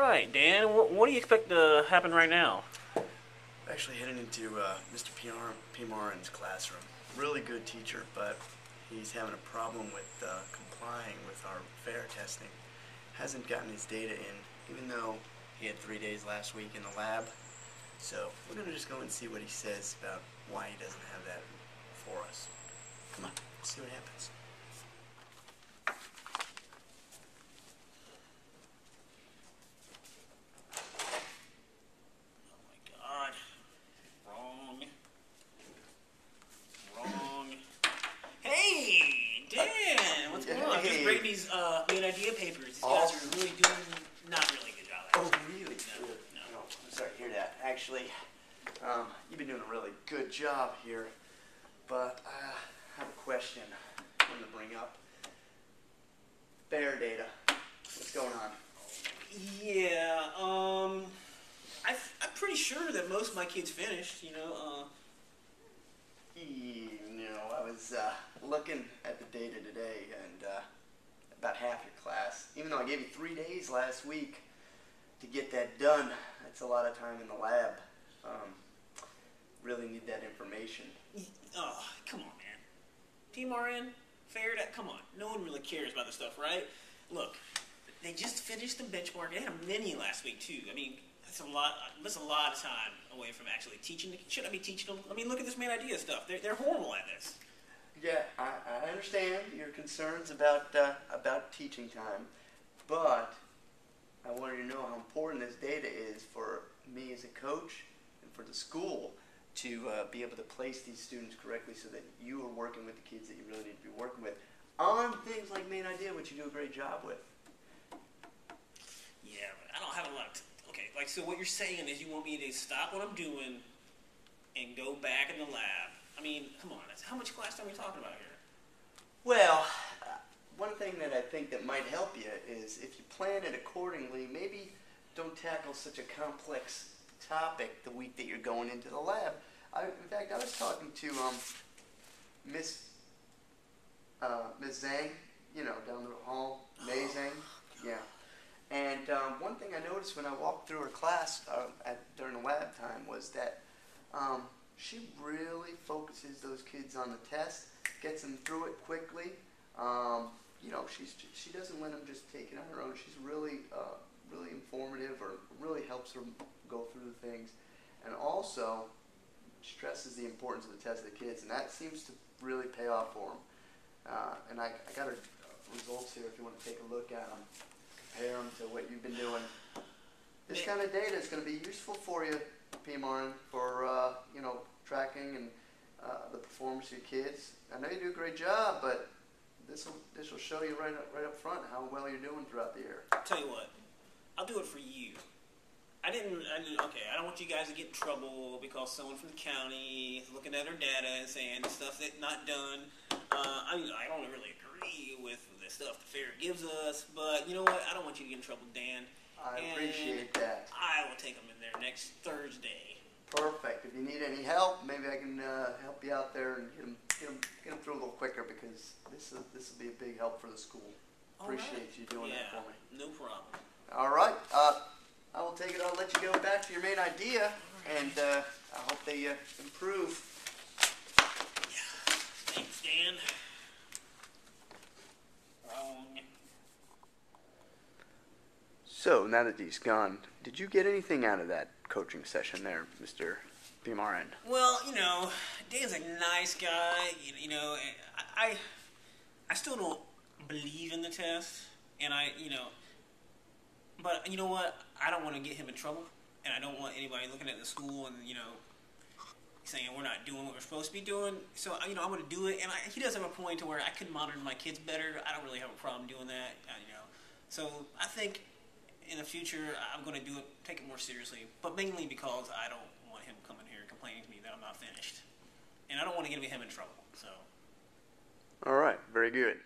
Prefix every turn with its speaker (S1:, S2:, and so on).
S1: right, Dan. What do you expect to happen right now?
S2: Actually heading into Mr. P. Morin's classroom. Really good teacher, but he's having a problem with complying with our fair testing. Hasn't gotten his data in, even though he had 3 days last week in the lab. So we're going to just go and see what he says about why he doesn't have that for us. Come on, let's see what happens.
S1: Hey, Dan, what's going on? Just grading these main idea papers. These guys are really doing not really good job.
S2: Oh, really? No, I'm sorry to hear that. Actually, you've been doing a really good job here, but I have a question I wanted to bring up. Bear data. What's going on?
S1: Yeah, I'm pretty sure that most of my kids finished,
S2: I was looking at the data today, and about half your class, even though I gave you 3 days last week to get that done, that's a lot of time in the lab. Really need that information.
S1: Oh, come on, man. PMRN, fair, come on. No one really cares about this stuff, right? Look, they just finished the benchmark. They had a mini last week, too. I mean, that's a lot of time away from actually teaching. Should I be teaching them? I mean, look at this main idea stuff. They're horrible at this.
S2: Yeah, I understand your concerns about teaching time, but I want you to know how important this data is for me as a coach and for the school to be able to place these students correctly so that you are working with the kids that you really need to be working with on things like main idea, which you do a great job with.
S1: Yeah, but I don't have a lot of okay, so what you're saying is you want me to stop what I'm doing and go back in the lab. I mean, come on, how much class time are we talking about here?
S2: Well, one thing that I think that might help you is if you plan it accordingly, maybe don't tackle such a complex topic the week that you're going into the lab. In fact, I was talking to Miss Zhang, down the hall, May Zhang, yeah. And one thing I noticed when I walked through her class during the lab time was that she really focuses those kids on the test, gets them through it quickly. She doesn't let them just take it on her own. She's really informative, or really helps her go through the things, and also stresses the importance of the test of the kids, and that seems to really pay off for them. And I got her results here if you want to take a look at them. Compare them to what you've been doing. This kind of data is going to be useful for you, PMRN, for tracking and the performance of your kids. I know you do a great job, but this will show you right up front how well you're doing throughout the year.
S1: I'll tell you what, I'll do it for you. I don't want you guys to get in trouble because someone from the county is looking at our data and saying the stuff that's not done. I don't really agree with the stuff the fair gives us, but you know what? I don't want you to get in trouble, Dan.
S2: I appreciate that.
S1: I will take them in there next Thursday.
S2: Perfect. If you need any help, maybe I can help you out there and get them through a little quicker, because this will be a big help for the school. Appreciate you doing that for me.
S1: No problem.
S2: All right. I will take it. I'll let you go back to your main idea, and I hope they improve.
S1: Yeah. Thanks, Dan. Wrong.
S2: So, now that he's gone, did you get anything out of that coaching session there, Mr. PMRN?
S1: Well, Dan's a nice guy, I still don't believe in the test, and but you know what? I don't want to get him in trouble, and I don't want anybody looking at the school and, saying we're not doing what we're supposed to be doing. So, I'm going to do it, and he does have a point to where I can monitor my kids better. I don't really have a problem doing that, So, I think in the future, I'm going to do it, take it more seriously, but mainly because I don't want him coming here and complaining to me that I'm not finished. And I don't want to get him in trouble, so.
S2: All right, very good.